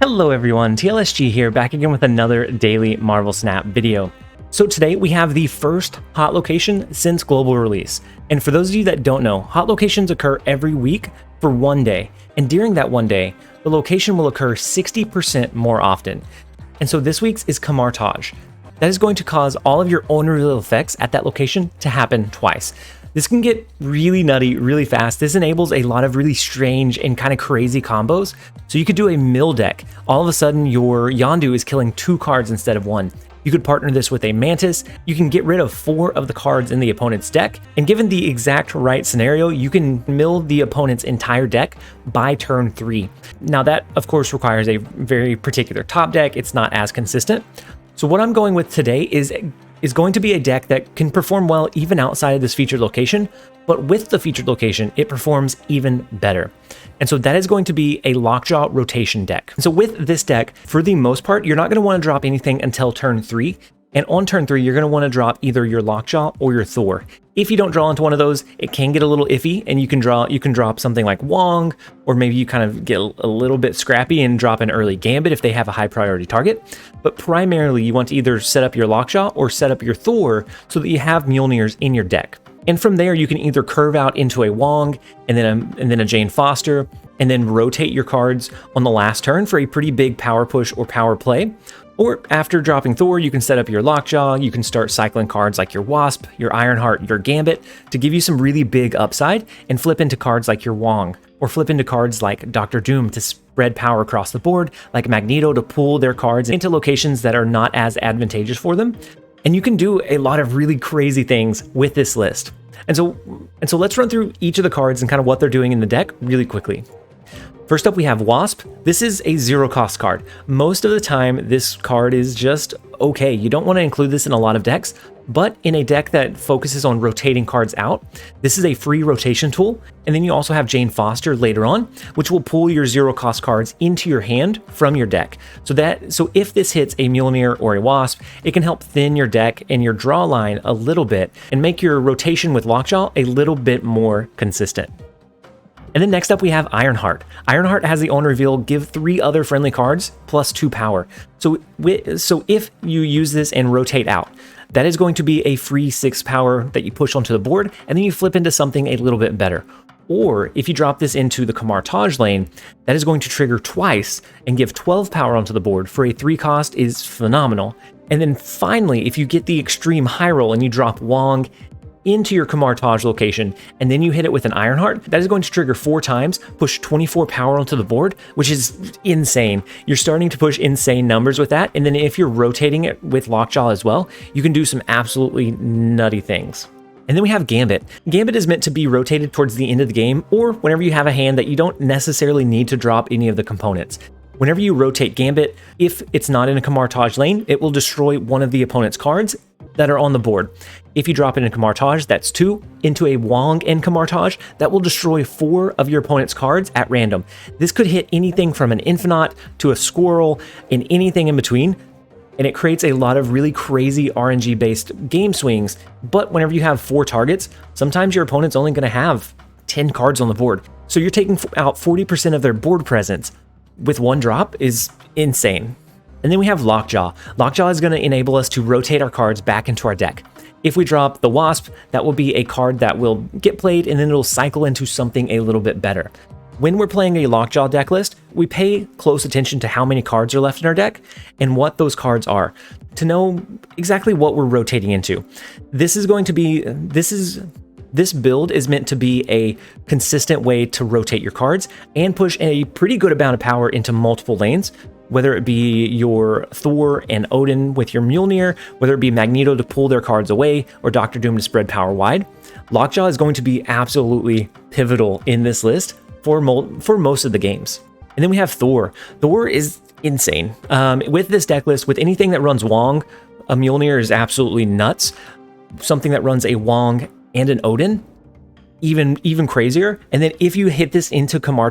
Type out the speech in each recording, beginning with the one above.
Hello everyone, TLSG here, back again with another daily Marvel Snap video. So today we have the first hot location since global release. And for those of you that don't know, hot locations occur every week for one day. And during that one day, the location will occur 60% more often. And so this week's is Kamar. That is going to cause all of your unreal effects at that location to happen twice. This can get really nutty really fast. This enables a lot of really strange and kind of crazy combos. So you could do a mill deck. All of a sudden your Yondu is killing 2 cards instead of 1. You could partner this with a Mantis. You can get rid of 4 of the cards in the opponent's deck. And given the exact right scenario, you can mill the opponent's entire deck by turn 3. Now that of course requires a very particular top deck. It's not as consistent. So what I'm going with today is going to be a deck that can perform well even outside of this featured location, but with the featured location, it performs even better. And so that is going to be a Lockjaw rotation deck. And so with this deck, for the most part, you're not going to want to drop anything until turn 3. And on turn 3, you're going to want to drop either your Lockjaw or your Thor. If you don't draw into one of those, it can get a little iffy, and you can drop something like Wong, or maybe you kind of get a little bit scrappy and drop an early Gambit if they have a high priority target. But primarily, you want to either set up your Lockjaw or set up your Thor so that you have Mjolnirs in your deck. And from there, you can either curve out into a Wong and then a Jane Foster, and then rotate your cards on the last turn for a pretty big power push or power play. Or after dropping Thor, you can set up your Lockjaw, you can start cycling cards like your Wasp, your Ironheart, your Gambit to give you some really big upside, and flip into cards like your Wong, or flip into cards like Dr. Doom to spread power across the board, like Magneto to pull their cards into locations that are not as advantageous for them. And you can do a lot of really crazy things with this list. And so let's run through each of the cards and kind of what they're doing in the deck really quickly. First up, we have Wasp. This is a 0-cost card. Most of the time, this card is just okay. You don't want to include this in a lot of decks, but in a deck that focuses on rotating cards out, this is a free rotation tool. And then you also have Jane Foster later on, which will pull your 0-cost cards into your hand from your deck. So if this hits a Mjolnir or a Wasp, it can help thin your deck and your draw line a little bit and make your rotation with Lockjaw a little bit more consistent. And then next up we have Ironheart. Ironheart has the on reveal give 3 other friendly cards plus 2 power. So if you use this and rotate out, that is going to be a free 6 power that you push onto the board, and then you flip into something a little bit better. Or if you drop this into the Kamar lane, that is going to trigger twice and give 12 power onto the board for a 3-cost is phenomenal. And then finally, if you get the extreme high roll and you drop Wong into your Kamar location, and then you hit it with an Ironheart, that is going to trigger 4 times, push 24 power onto the board, which is insane. You're starting to push insane numbers with that, and then if you're rotating it with Lockjaw as well, you can do some absolutely nutty things. And then we have Gambit. Gambit is meant to be rotated towards the end of the game, or whenever you have a hand that you don't necessarily need to drop any of the components. Whenever you rotate Gambit, if it's not in a Kamar lane, it will destroy one of the opponent's cards that are on the board. If you drop it in Kamar, that's 2, into a Wong and Kamar, that will destroy 4 of your opponent's cards at random. This could hit anything from an Infinite to a Squirrel and anything in between, and it creates a lot of really crazy RNG-based game swings. But whenever you have 4 targets, sometimes your opponent's only going to have 10 cards on the board. So you're taking out 40% of their board presence with 1 drop is insane. And then we have Lockjaw. Lockjaw is going to enable us to rotate our cards back into our deck. If we drop the Wasp, that will be a card that will get played and then it'll cycle into something a little bit better. When we're playing a Lockjaw deck list, we pay close attention to how many cards are left in our deck and what those cards are to know exactly what we're rotating into. This build is meant to be a consistent way to rotate your cards and push a pretty good amount of power into multiple lanes, whether it be your Thor and Odin with your Mjolnir, whether it be Magneto to pull their cards away, or Dr. Doom to spread power wide. Lockjaw is going to be absolutely pivotal in this list for most of the games. And then we have Thor. Thor is insane. With this deck list, with anything that runs Wong, a Mjolnir is absolutely nuts. Something that runs a Wong and an Odin, even crazier. And then if you hit this into Kamar,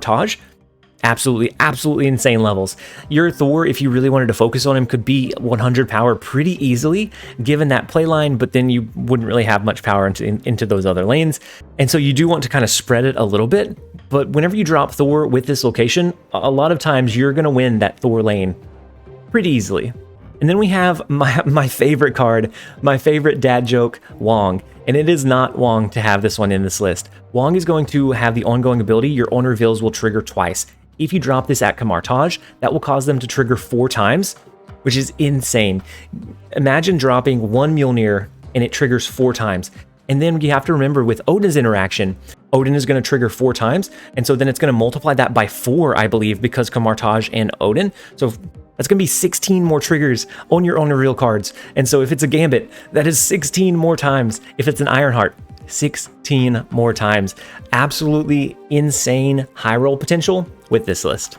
Absolutely insane levels. Your Thor, if you really wanted to focus on him, could be 100 power pretty easily, given that play line, but then you wouldn't really have much power into those other lanes. And so you do want to kind of spread it a little bit, but whenever you drop Thor with this location, a lot of times you're going to win that Thor lane pretty easily. And then we have my favorite card, my favorite dad joke, Wong. And it is not Wong to have this one in this list. Wong is going to have the ongoing ability, your own reveals will trigger twice. If you drop this at Kamar, that will cause them to trigger 4 times, which is insane. Imagine dropping 1 Mjolnir and it triggers 4 times. And then you have to remember with Odin's interaction, Odin is going to trigger 4 times. And so then it's going to multiply that by 4, I believe, because Kamar and Odin. So that's going to be 16 more triggers on your own reveal cards. And so if it's a Gambit, that is 16 more times. If it's an Ironheart, 16 more times. Absolutely insane high roll potential with this list.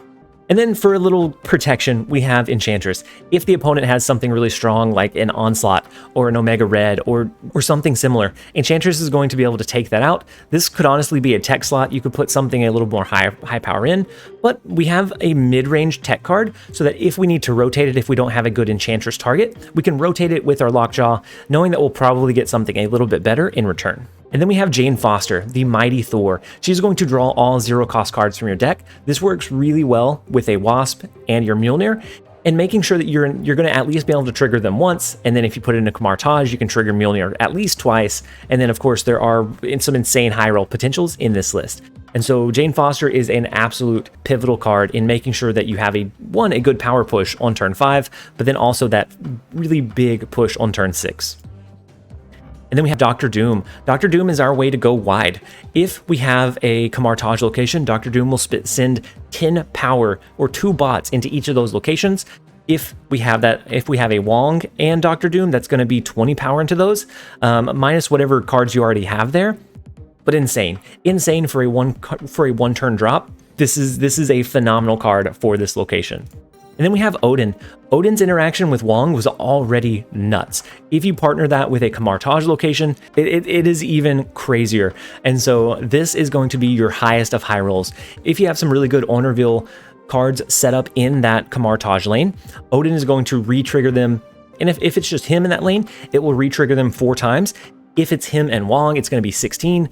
And then for a little protection, we have Enchantress. If the opponent has something really strong like an Onslaught or an Omega Red or something similar, Enchantress is going to be able to take that out. This could honestly be a tech slot. You could put something a little more high power in, but we have a mid-range tech card so that if we need to rotate it, if we don't have a good Enchantress target, we can rotate it with our Lockjaw, knowing that we'll probably get something a little bit better in return. And then we have Jane Foster, the mighty Thor. She's going to draw all 0-cost cards from your deck. This works really well with a Wasp and your Mjolnir, and making sure that you're going to at least be able to trigger them once, and then if you put it in a Kamar, you can trigger Mjolnir at least twice, and then of course there are some insane high roll potentials in this list. And so Jane Foster is an absolute pivotal card in making sure that you have a good power push on turn 5, but then also that really big push on turn 6. And then we have Dr. Doom. Dr. Doom is our way to go wide. If we have a Kamar location, Dr. Doom will send 10 power or 2 bots into each of those locations. If we have a Wong and Dr. Doom, that's going to be 20 power into those, minus whatever cards you already have there. But insane for a one turn drop. This is a phenomenal card for this location. And then we have Odin. Odin's interaction with Wong was already nuts. If you partner that with a Kamar location, it is even crazier. And so this is going to be your highest of high rolls. If you have some really good on reveal cards set up in that Kamar lane, Odin is going to re-trigger them. And if it's just him in that lane, it will re-trigger them 4 times. If it's him and Wong, it's going to be 16.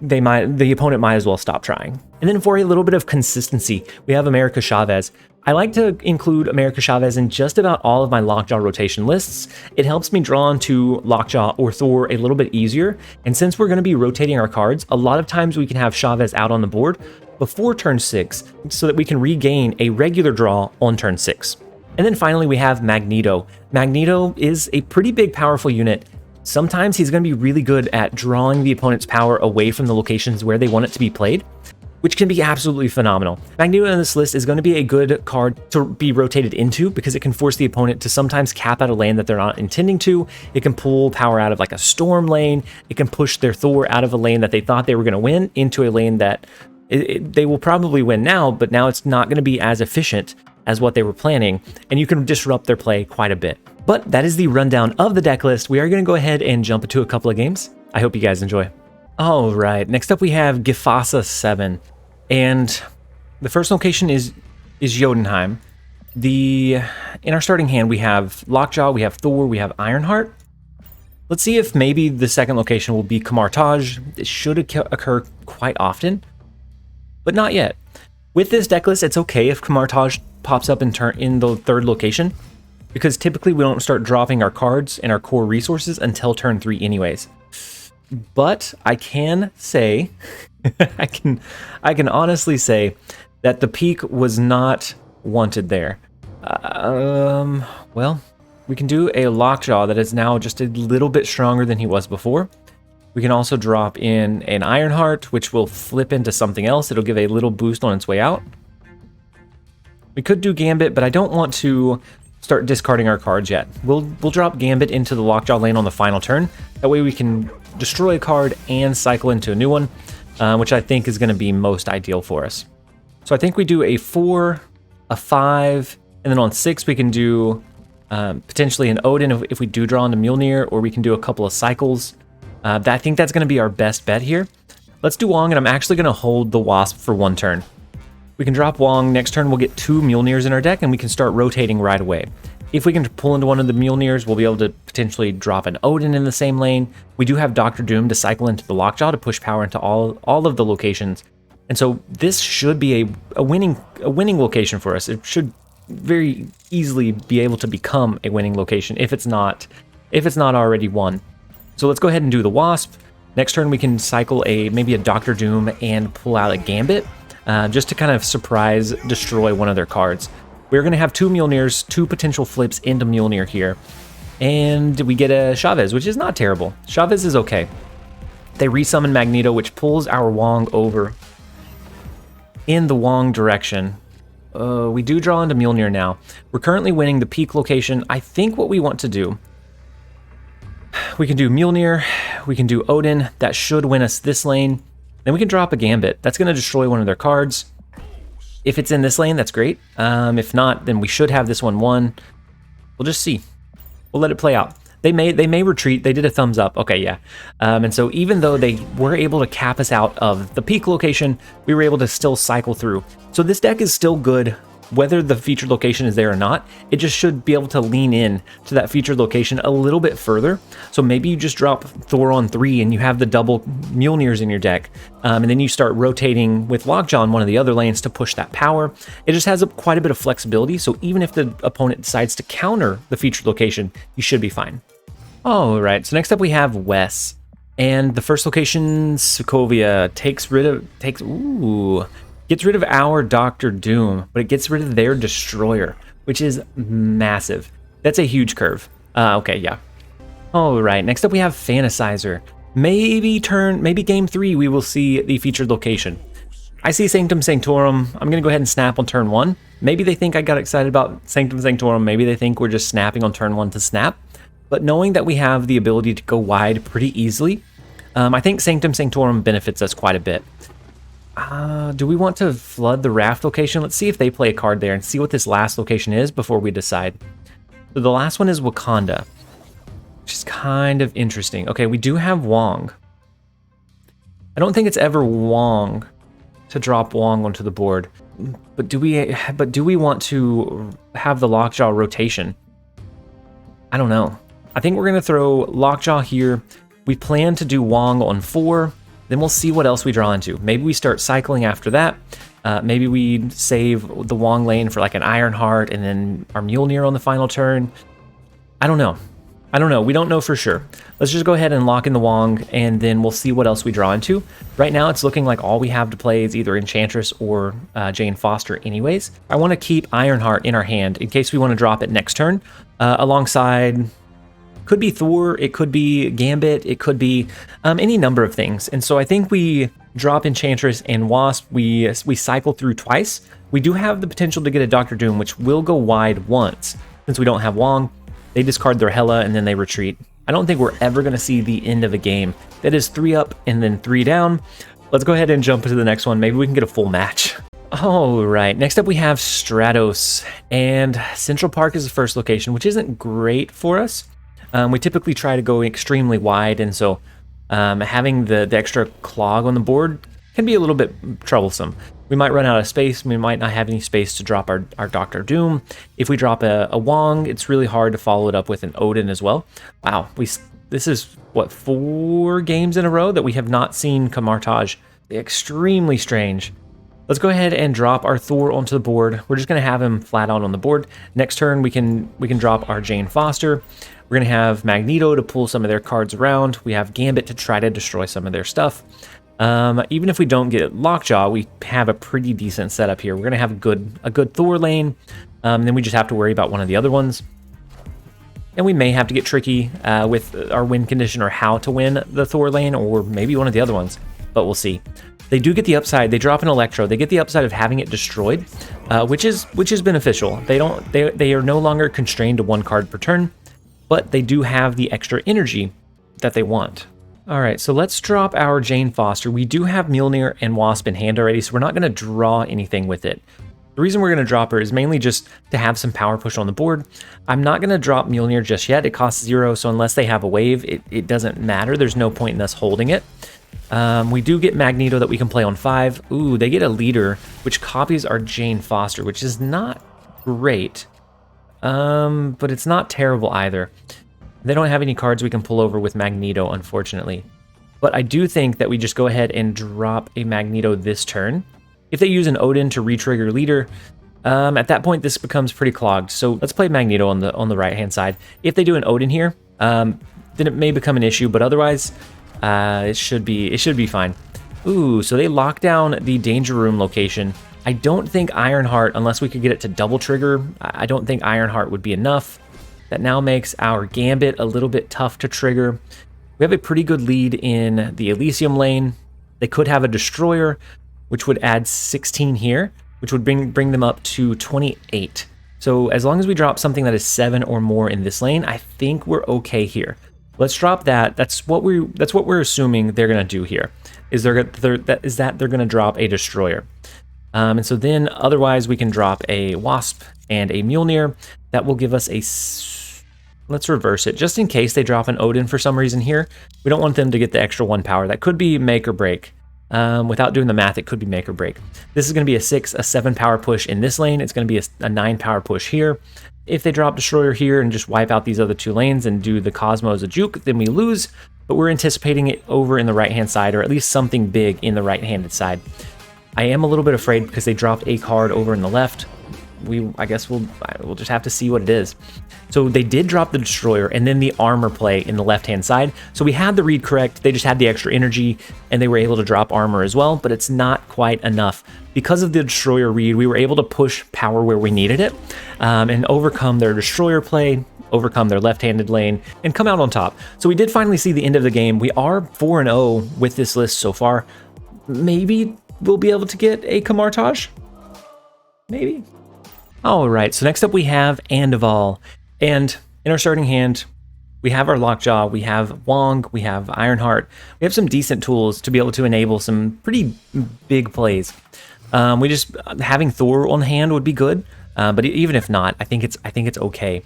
The opponent might as well stop trying. And then for a little bit of consistency, we have America Chavez. I like to include America Chavez in just about all of my Lockjaw rotation lists. It helps me draw into Lockjaw or Thor a little bit easier. And since we're going to be rotating our cards, a lot of times we can have Chavez out on the board before turn 6 so that we can regain a regular draw on turn 6. And then finally we have Magneto. Magneto is a pretty big powerful unit. Sometimes he's going to be really good at drawing the opponent's power away from the locations where they want it to be played, which can be absolutely phenomenal. Magneto in this list is going to be a good card to be rotated into because it can force the opponent to sometimes cap out a lane that they're not intending to. It can pull power out of like a storm lane. It can push their Thor out of a lane that they thought they were going to win into a lane that they will probably win now, but now it's not going to be as efficient as what they were planning, and you can disrupt their play quite a bit. But that is the rundown of the deck list. We are going to go ahead and jump into a couple of games. I hope you guys enjoy. All right, next up we have Gifasa 7, and the first location is Jotunheim. In our starting hand we have Lockjaw, we have Thor, we have Ironheart. Let's see if maybe the second location will be Kamar. It should occur quite often, but not yet. With this deck list, it's okay if Kamar pops up in the third location, because typically we don't start dropping our cards and our core resources until turn 3 anyways. But I can say, I can honestly say that the peak was not wanted there. Well, we can do a Lockjaw that is now just a little bit stronger than he was before. We can also drop in an Ironheart, which will flip into something else. It'll give a little boost on its way out. We could do Gambit, but I don't want to start discarding our cards yet. We'll drop Gambit into the Lockjaw lane on the final turn. That way we can destroy a card and cycle into a new one, which I think is going to be most ideal for us. So I think we do a 4, a 5, and then on 6 we can do potentially an Odin if we do draw into Mjolnir, or we can do a couple of cycles. I think that's going to be our best bet here. Let's do Wong, and I'm actually going to hold the Wasp for 1 turn. We can drop Wong. Next turn, we'll get 2 Mjolnirs in our deck, and we can start rotating right away. If we can pull into one of the Mjolnirs, we'll be able to potentially drop an Odin in the same lane. We do have Dr. Doom to cycle into the Lockjaw to push power into all of the locations. And so this should be a winning location for us. It should very easily be able to become a winning location if it's not already won. So let's go ahead and do the Wasp. Next turn we can cycle maybe a Dr. Doom and pull out a Gambit just to kind of surprise destroy one of their cards. We're going to have 2 Mjolnirs, 2 potential flips into Mjolnir here. And we get a Xayvius, which is not terrible. Xayvius is okay. They resummon Magneto, which pulls our Wong over in the Wong direction. We do draw into Mjolnir now. We're currently winning the peak location. I think what we want to do, we can do Mjolnir, we can do Odin. That should win us this lane. Then we can drop a Gambit. That's going to destroy one of their cards. If it's in this lane, that's great. If not, then we should have this one won. We'll just see. We'll let it play out. They may retreat. They did a thumbs up. Okay, yeah. And so even though they were able to cap us out of the peak location, we were able to still cycle through. So this deck is still good, whether the featured location is there or not. It just should be able to lean in to that featured location a little bit further. So maybe you just drop Thor on 3 and you have the double Mjolnirs in your deck. And then you start rotating with Lockjaw on one of the other lanes to push that power. It just has quite a bit of flexibility. So even if the opponent decides to counter the featured location, you should be fine. All right, so next up we have Wes. And the first location, Sokovia, gets rid of our Dr. Doom, but it gets rid of their Destroyer, which is massive. That's a huge curve. Okay, yeah. All right, next up we have Fantasizer. Maybe game 3 we will see the featured location. I see Sanctum Sanctorum. I'm going to go ahead and snap on turn 1. Maybe they think I got excited about Sanctum Sanctorum. Maybe they think we're just snapping on turn 1 to snap. But knowing that we have the ability to go wide pretty easily, I think Sanctum Sanctorum benefits us quite a bit. Do we want to flood the Raft location? Let's see if they play a card there and see what this last location is before we decide. So the last one is Wakanda, which is kind of interesting. Okay, we do have Wong. I don't think it's ever Wong to drop Wong onto the board. But do we want to have the Lockjaw rotation? I don't know. I think we're going to throw Lockjaw here. We plan to do Wong on 4. Then we'll see what else we draw into. Maybe we start cycling after that. Maybe we save the Wong lane for like an Ironheart and then our Mjolnir on the final turn. I don't know. We don't know for sure. Let's just go ahead and lock in the Wong, and then we'll see what else we draw into. Right now, it's looking like all we have to play is either Enchantress or Jane Foster anyways. I want to keep Ironheart in our hand in case we want to drop it next turn, alongside... Could be Thor, it could be Gambit, it could be any number of things. And so I think we drop Enchantress and Wasp, we cycle through twice. We do have the potential to get a Dr. Doom, which will go wide once. Since we don't have Wong, they discard their Hela and then they retreat. I don't think we're ever going to see the end of a game. That is 3 up and then 3 down. Let's go ahead and jump into the next one. Maybe we can get a full match. All right, next up we have Stratos. And Central Park is the first location, which isn't great for us. We typically try to go extremely wide, and so having the extra clog on the board can be a little bit troublesome. We might run out of space. We might not have any space to drop our Dr. Doom. If we drop a Wong, it's really hard to follow it up with an Odin as well. Wow, this is, what, 4 games in a row that we have not seen Kamartage. Extremely strange. Let's go ahead and drop our Thor onto the board. We're just going to have him flat out on the board. Next turn, we can drop our Jane Foster. We're going to have Magneto to pull some of their cards around. We have Gambit to try to destroy some of their stuff. Even if we don't get Lockjaw, we have a pretty decent setup here. We're going to have a good Thor lane. Then we just have to worry about one of the other ones. And we may have to get tricky with our win condition or how to win the Thor lane, or maybe one of the other ones. But we'll see. They do get the upside. They drop an Electro. They get the upside of having it destroyed, which is beneficial. They are no longer constrained to 1 card per turn, but they do have the extra energy that they want. All right, so let's drop our Jane Foster. We do have Mjolnir and Wasp in hand already, so we're not going to draw anything with it. The reason we're going to drop her is mainly just to have some power push on the board. I'm not going to drop Mjolnir just yet. It costs 0, so unless they have a wave, it doesn't matter. There's no point in us holding it. We do get Magneto that we can play on 5. Ooh, they get a leader, which copies our Jane Foster, which is not great. But it's not terrible either. They don't have any cards we can pull over with Magneto, unfortunately. But I do think that we just go ahead and drop a Magneto this turn. If they use an Odin to re-trigger leader, at that point this becomes pretty clogged. So let's play Magneto on the right-hand side. If they do an Odin here, then it may become an issue, but otherwise, it should be fine. Ooh, so they lock down the Danger Room location. I don't think Ironheart, unless we could get it to double trigger, I don't think Ironheart would be enough. That now makes our Gambit a little bit tough to trigger. We have a pretty good lead in the Elysium lane. They could have a Destroyer, which would add 16 here, which would bring them up to 28. So as long as we drop something that is 7 or more in this lane, I think we're okay here. Let's drop that. That's what we're assuming they're gonna do here. Is they're gonna drop a Destroyer. And so then otherwise we can drop a Wasp and a Mjolnir. That will give us a... Let's reverse it. Just in case they drop an Odin for some reason here, we don't want them to get the extra 1 power. That could be make or break. Without doing the math, it could be make or break. This is going to be a 6, a 7 power push in this lane. It's going to be a 9 power push here. If they drop Destroyer here and just wipe out these other 2 lanes and do the Cosmo as a juke, then we lose. But we're anticipating it over in the right-hand side, or at least something big in the right-handed side. I am a little bit afraid because they dropped a card over in the left. I guess we'll just have to see what it is. So they did drop the Destroyer and then the armor play in the left-hand side. So we had the read correct. They just had the extra energy and they were able to drop armor as well, but it's not quite enough. Because of the Destroyer read, we were able to push power where we needed it and overcome their Destroyer play, overcome their left-handed lane, and come out on top. So we did finally see the end of the game. We are 4-0 with this list so far. Maybe we'll be able to get a Kamar. Maybe. All right, so next up we have Andival. And in our starting hand, we have our Lockjaw, we have Wong, we have Ironheart. We have some decent tools to be able to enable some pretty big plays. Having Thor on hand would be good, but even if not, I think it's okay.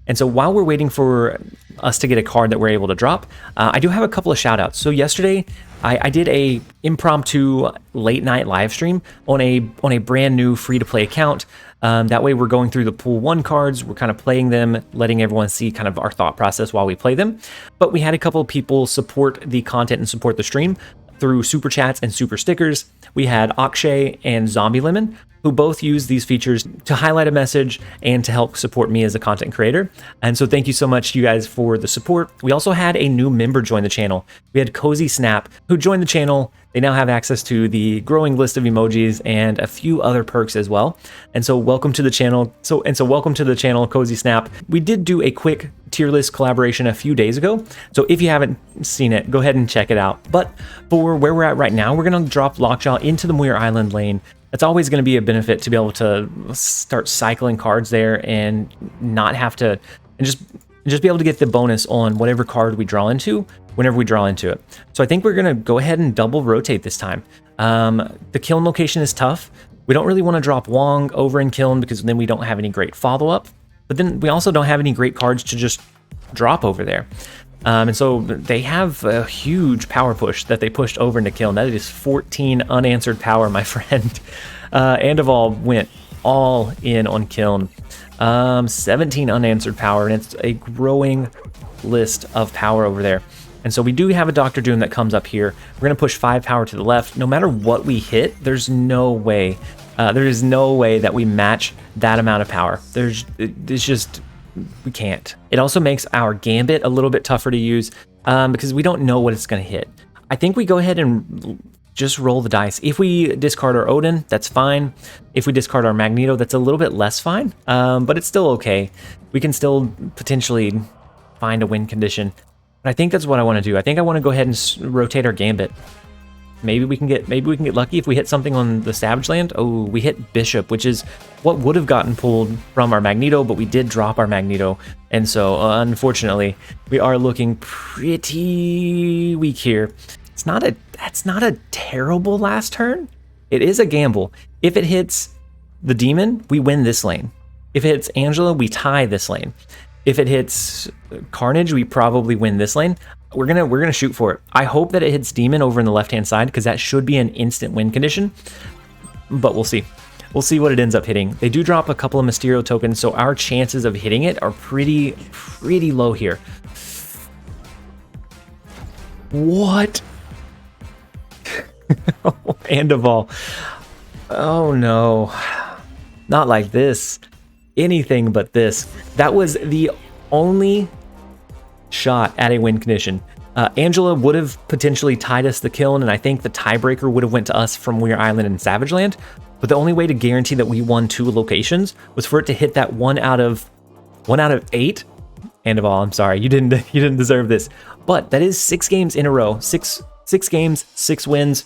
And so while we're waiting for us to get a card that we're able to drop, I do have a couple of shout outs. So yesterday, I did a impromptu late night live stream on a brand new free to play account. That way we're going through the pool 1 cards, we're kind of playing them, letting everyone see kind of our thought process while we play them. But we had a couple of people support the content and support the stream through super chats and super stickers. We had Akshay and ZombieLemon, who both use these features to highlight a message and to help support me as a content creator. And so thank you so much, you guys, for the support. We also had a new member join the channel. We had Cozy Snap, who joined the channel. They now have access to the growing list of emojis and a few other perks as well. And so welcome to the channel. So welcome to the channel, Cozy Snap. We did do a quick tier list collaboration a few days ago. So if you haven't seen it, go ahead and check it out. But for where we're at right now, we're going to drop Lockjaw into the Muir Island lane. It's always going to be a benefit to be able to start cycling cards there and not have to, and just be able to get the bonus on whatever card we draw into whenever we draw into it. So I think we're going to go ahead and double rotate this time. The Kiln location is tough. We don't really want to drop Wong over in Kiln because then we don't have any great follow-up. But then we also don't have any great cards to just drop over there. And so they have a huge power push that they pushed over into Kiln. That is 14 unanswered power, my friend. Andival went all in on Kiln. 17 unanswered power, and it's a growing list of power over there. And so we do have a Dr. Doom that comes up here. We're going to push 5 power to the left. No matter what we hit, there's no way. There is no way that we match that amount of power. It's just... we can't. It also makes our Gambit a little bit tougher to use because we don't know what it's going to hit. I think we go ahead and just roll the dice. If we discard our Odin, that's fine. If we discard our Magneto, that's a little bit less fine, but it's still okay. We can still potentially find a win condition. But I think that's what I want to do. I think I want to go ahead and rotate our Gambit. Maybe we can get lucky if we hit something on the Savage Land. Oh, we hit Bishop, which is what would have gotten pulled from our Magneto, but we did drop our Magneto. And so, unfortunately, we are looking pretty weak here. That's not a terrible last turn. It is a gamble. If it hits the Demon, we win this lane. If it hits Angela, we tie this lane. If it hits Carnage, we probably win this lane. we're gonna shoot for it. I hope that it hits Demon over in the left-hand side, because that should be an instant win condition. But we'll see. We'll see what it ends up hitting. They do drop a couple of Mysterio tokens, so our chances of hitting it are pretty low here. What? And of all. Oh no. Not like this. Anything but this. That was the only shot at a win condition. Angela would have potentially tied us the kill, and I think the tiebreaker would have went to us from Weir Island and Savage Land. But the only way to guarantee that we won 2 locations was for it to hit that 1 out of 8. And of all, I'm sorry, you didn't deserve this. But that is 6 games in a row. Six games, 6 wins,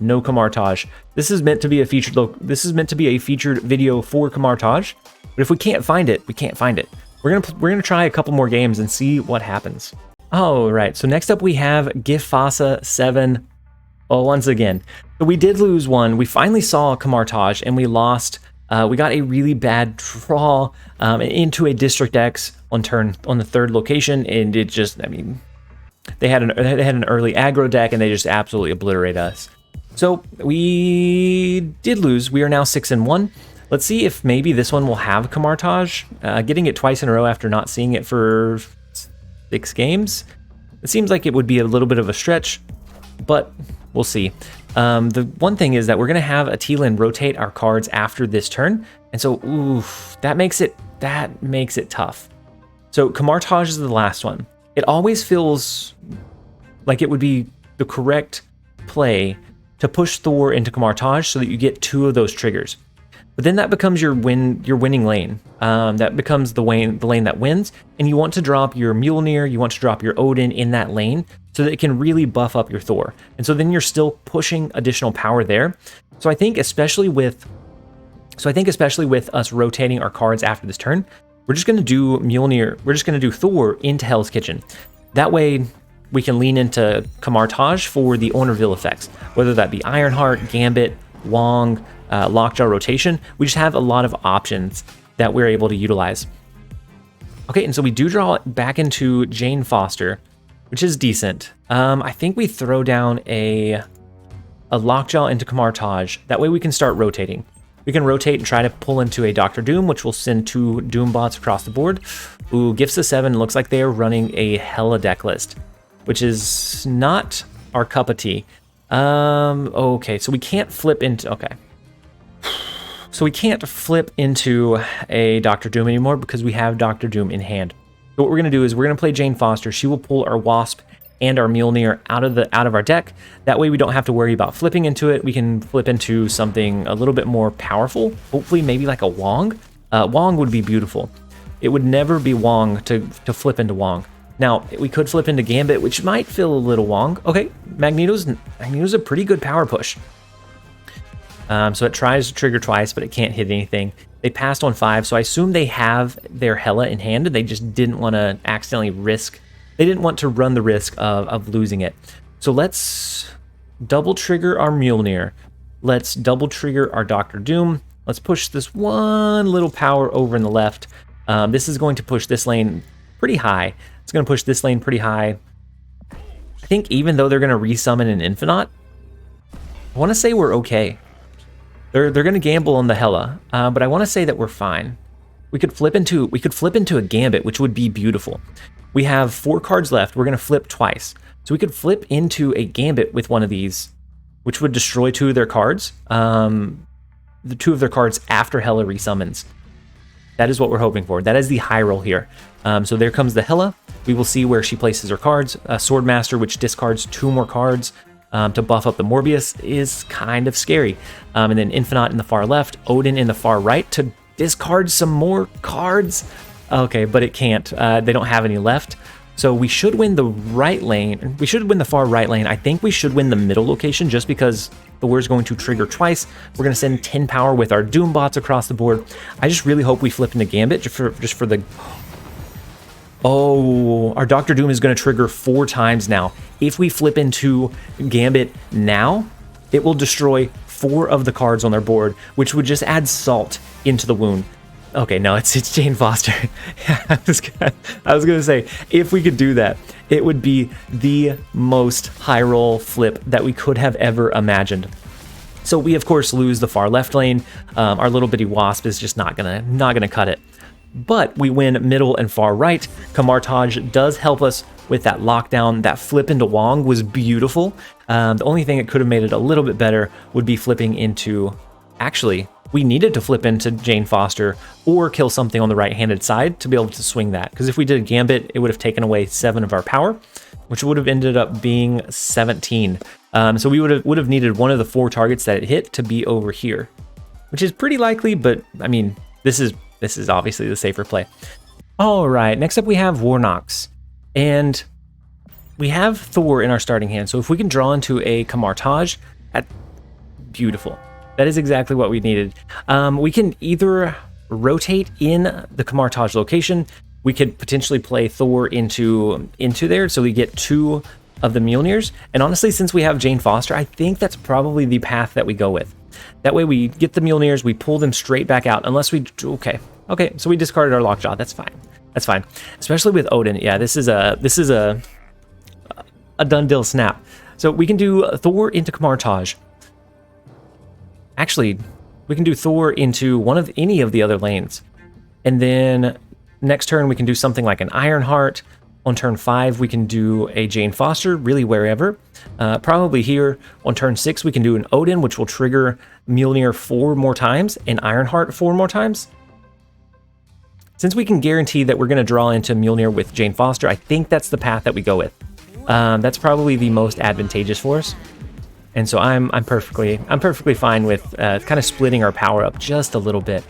no Kamar Taj. This is meant to be a featured video for Kamar Taj. But if we can't find it, we can't find it. We're gonna try a couple more games and see what happens. All right, so next up we have Gifasa 7. Oh, once again. So we did lose one. We finally saw Kamar Taj, and we lost. We got a really bad draw into a District X on the 3rd location, and it just, I mean, they had an early aggro deck, and they just absolutely obliterate us. So we did lose. We are now 6-1. Let's see if maybe this one will have Kamar Taj. Getting it twice in a row after not seeing it for 6 games. It seems like it would be a little bit of a stretch, but we'll see. The one thing is that we're going to have a T-Lin rotate our cards after this turn, and so oof, that makes it tough. So Kamar Taj is the last one. It always feels like it would be the correct play to push Thor into Kamar Taj so that you get 2 of those triggers. But then that becomes your winning lane. That becomes the lane that wins, and you want to drop your Mjolnir, you want to drop your Odin in that lane so that it can really buff up your Thor. And so then you're still pushing additional power there. So I think especially with us rotating our cards after this turn, we're just going to do Mjolnir, we're just going to do Thor into Hell's Kitchen. That way we can lean into Kamar Taj for the Honorville effects, whether that be Ironheart, Gambit, Wong, Lockjaw rotation. We just have a lot of options that we're able to utilize. Okay, and so we do draw it back into Jane Foster, which is decent. I think we throw down a Lockjaw into Kamar Taj. That way we can start rotating. We can rotate and try to pull into a Dr. Doom, which will send 2 Doom bots across the board. Ooh, Gifts of 7 looks like they are running a hella deck list, which is not our cup of tea. Okay, so we can't flip into, okay. So we can't flip into a Dr. Doom anymore because we have Dr. Doom in hand. So what we're going to do is we're going to play Jane Foster. She will pull our Wasp and our Mjolnir out of our deck. That way we don't have to worry about flipping into it. We can flip into something a little bit more powerful. Hopefully maybe like a Wong. Wong would be beautiful. It would never be Wong to flip into Wong. Now, we could flip into Gambit, which might feel a little Wong. Okay, Magneto's a pretty good power push. So it tries to trigger twice, but it can't hit anything. They passed on 5, so I assume they have their Hela in hand, and they just didn't want to accidentally risk. They didn't want to run the risk of losing it. So let's double trigger our Mjolnir. Let's double trigger our Dr. Doom. Let's push this one little power over in the left. This is going to push this lane pretty high. It's going to push this lane pretty high. I think even though they're going to resummon an Infinite, I want to say we're okay. They're going to gamble on the Hela, but I want to say that we're fine. We could flip into a Gambit, which would be beautiful. We have 4 cards left. We're going to flip twice. So we could flip into a Gambit with one of these, which would destroy 2 of their cards. The 2 of their cards after Hela resummons. That is what we're hoping for. That is the high roll here. So there comes the Hela. We will see where she places her cards. Swordmaster, which discards 2 more cards to buff up the Morbius, is kind of scary. And then Infinite in the far left, Odin in the far right to discard some more cards. Okay, but it can't. They don't have any left. So we should win the right lane. We should win the far right lane. I think we should win the middle location just because Thor's going to trigger twice. We're going to send 10 power with our Doom bots across the board. I just really hope we flip into Gambit just for the... Oh, our Dr. Doom is going to trigger 4 times now. If we flip into Gambit now, it will destroy 4 of the cards on their board, which would just add salt into the wound. Okay, no, it's Jane Foster. I was gonna say, if we could do that, it would be the most high roll flip that we could have ever imagined. So we of course lose the far left lane. Our little bitty wasp is just not gonna cut it. But we win middle and far right. Kamar does help us with that lockdown. That flip into Wong was beautiful. The only thing that could have made it a little bit better would be flipping into... Actually, we needed to flip into Jane Foster or kill something on the right-handed side to be able to swing that. Because if we did a Gambit, it would have taken away 7 of our power, which would have ended up being 17. So we would have needed one of the 4 targets that it hit to be over here, which is pretty likely, but I mean, this is obviously the safer play. All right, next up we have Warnox, and we have Thor in our starting hand. So if we can draw into a Kamar, that's beautiful. That is exactly what we needed. We can either rotate in the Kamar location. We could potentially play Thor into there, so we get 2 of the Mjolnirs. And honestly, since we have Jane Foster, I think that's probably the path that we go with. That way we get the Mjolnirs, we pull them straight back out, unless we... Okay, so we discarded our Lockjaw. That's fine. Especially with Odin. Yeah, this is a done deal snap. So we can do Thor into Kamar. Actually, we can do Thor into any of the other lanes. And then next turn we can do something like an Ironheart. On turn 5 we can do a Jane Foster, really wherever. Probably here. On turn 6 we can do an Odin, which will trigger Mjolnir 4 more times and Ironheart 4 more times. Since we can guarantee that we're going to draw into Mjolnir with Jane Foster, I think that's the path that we go with. That's probably the most advantageous for us. And so I'm perfectly fine with kind of splitting our power up just a little bit.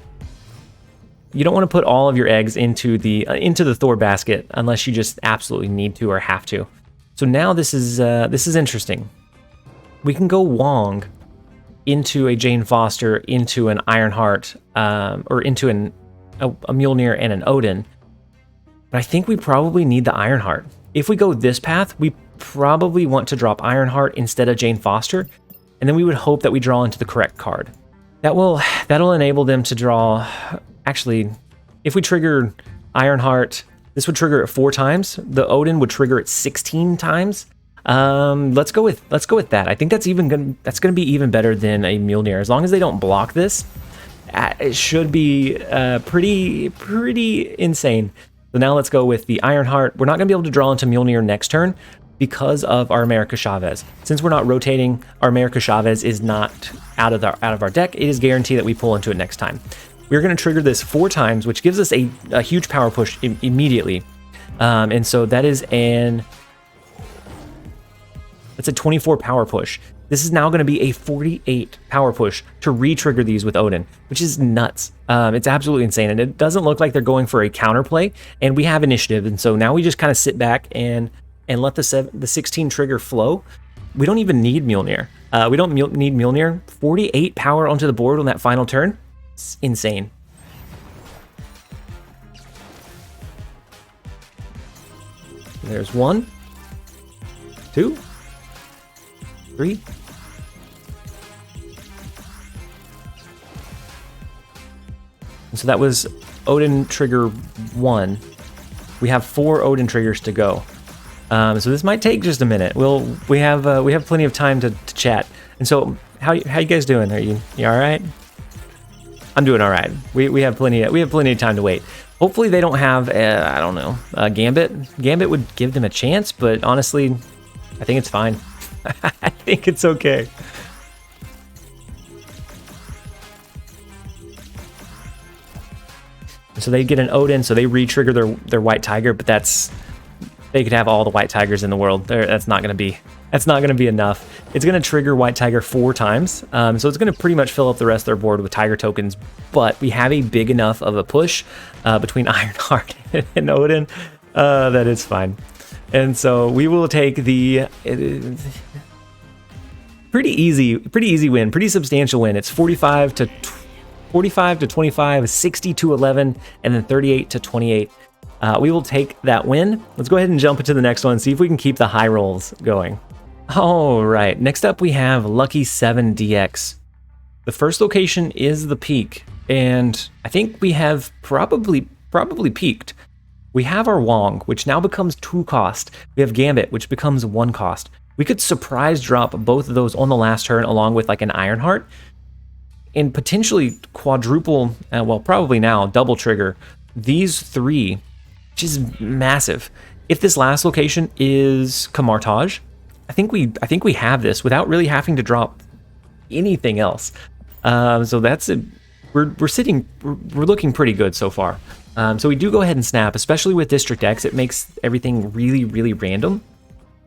You don't want to put all of your eggs into the Thor basket unless you just absolutely need to or have to. So now this is interesting. We can go Wong into a Jane Foster, into an Ironheart, or into a Mjolnir and an Odin. But I think we probably need the Ironheart. If we go this path, we probably want to drop Ironheart instead of Jane Foster, and then we would hope that we draw into the correct card. That'll enable them to draw. Actually, if we trigger Ironheart, this would trigger it 4 times. The Odin would trigger it 16 times. Let's go with that. I think that's gonna be even better than a Mjolnir. As long as they don't block this, it should be pretty insane. So now let's go with the Ironheart. We're not gonna be able to draw into Mjolnir next turn because of our America Chavez. Since we're not rotating, our America Chavez is not out of our deck. It is guaranteed that we pull into it next time. We're going to trigger this 4 times, which gives us a huge power push immediately. And so that's a 24 power push. This is now going to be a 48 power push to re-trigger these with Odin, which is nuts. It's absolutely insane. And it doesn't look like they're going for a counterplay, and we have initiative. And so now we just kind of sit back and let the 16 trigger flow. We don't even need Mjolnir. We don't need Mjolnir. 48 power onto the board on that final turn. It's insane. There's 1, 2, 3. And so that was Odin trigger 1. We have 4 Odin triggers to go. So this might take just a minute. We have plenty of time to chat. And so how you guys doing? Are you all right? I'm doing all right. We have plenty of time to wait. Hopefully they don't have I don't know, a Gambit. Gambit would give them a chance, but honestly, I think it's fine. I think it's okay. So they get an Odin, so they re-trigger their White Tiger, but they could have all the White Tigers in the world. That's not going to be enough. It's going to trigger White Tiger 4 times, so it's going to pretty much fill up the rest of their board with Tiger tokens, but we have a big enough of a push between Ironheart and Odin that it's fine. And so we will take the pretty easy win, pretty substantial win. It's 45 to 25, 60 to 11, and then 38 to 28. We will take that win. Let's go ahead and jump into the next one, see if we can keep the high rolls going. All right, next up we have Lucky 7 DX. The first location is the peak, and I think we have probably peaked. We have our Wong, which now becomes 2 cost. We have Gambit, which becomes 1 cost. We could surprise drop both of those on the last turn along with like an Ironheart, and potentially quadruple, well, probably now double trigger these 3, which is massive. If this last location is Kamar, I think we have this without really having to drop anything else. So that's it. We're looking pretty good so far. So we do go ahead and snap, especially with District X. It makes everything really random.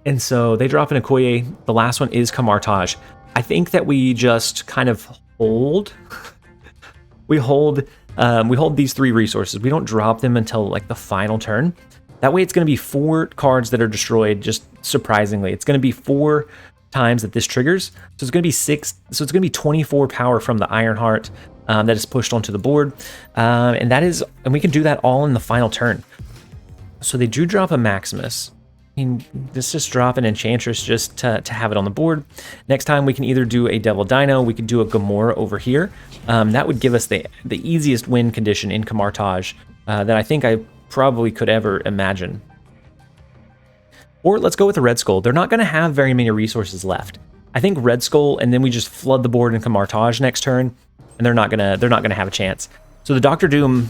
And so they drop an Okoye. The last one is Kamar. I think that we just kind of hold. we hold these 3 resources. We don't drop them until like the final turn. That way it's going to be 4 cards that are destroyed, just surprisingly. It's going to be 4 times that this triggers. So it's going to be 6. So it's going to be 24 power from the Ironheart that is pushed onto the board. And we can do that all in the final turn. So they do drop a Maximus. I mean, let's just drop an Enchantress just to have it on the board. Next time we can either do a Devil Dino, we could do a Gamora over here. That would give us the easiest win condition in Kamar that I think I probably could ever imagine. Or let's go with the Red Skull. They're not going to have very many resources left. I think Red Skull, and then we just flood the board in Kamar next turn, and they're not gonna have a chance. So the Dr. Doom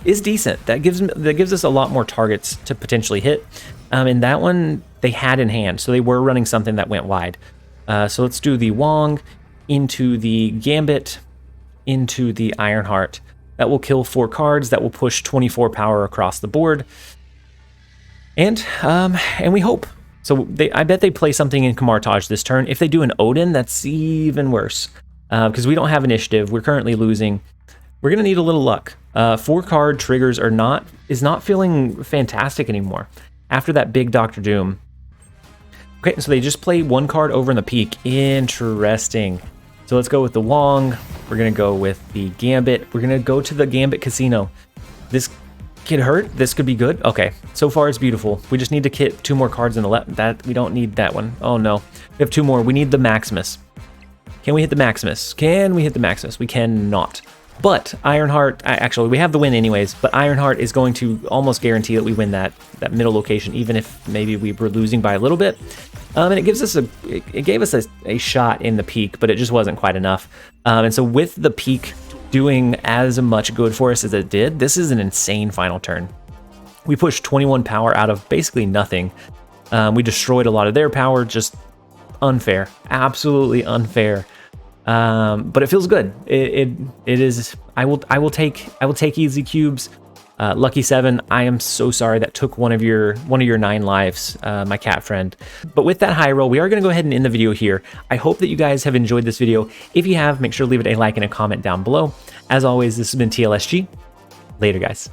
is decent. That gives us a lot more targets to potentially hit. And that one they had in hand, so they were running something that went wide. So let's do the Wong into the Gambit into the Ironheart. That will kill 4 cards. That will push 24 power across the board. And we hope. So I bet they play something in Kamar this turn. If they do an Odin, that's even worse. Because we don't have initiative. We're currently losing. We're going to need a little luck. 4-card triggers is not feeling fantastic anymore. After that big Dr. Doom. Okay, so they just play 1 card over in the peak. Interesting. So let's go with the Wong. We're going to go with the Gambit. We're going to go to the Gambit Casino. This could hurt. This could be good. Okay, so far it's beautiful. We just need to hit 2 more cards in the left. We don't need that one. Oh no. We have 2 more. We need the Maximus. Can we hit the Maximus? Can we hit the Maximus? We cannot. But Ironheart, actually we have the win anyways, but Ironheart is going to almost guarantee that we win that middle location, even if maybe we were losing by a little bit. And it gave us a shot in the peak, but it just wasn't quite enough. And so with the peak doing as much good for us as it did, this is an insane final turn. We pushed 21 power out of basically nothing. We destroyed a lot of their power, just unfair, absolutely unfair. But it feels good. It is. I will take easy cubes. Lucky 7. I am so sorry that took one of your 9 lives, my cat friend. But with that high roll, we are going to go ahead and end the video here. I hope that you guys have enjoyed this video. If you have, make sure to leave it a like and a comment down below. As always, this has been TLSG. Later, guys.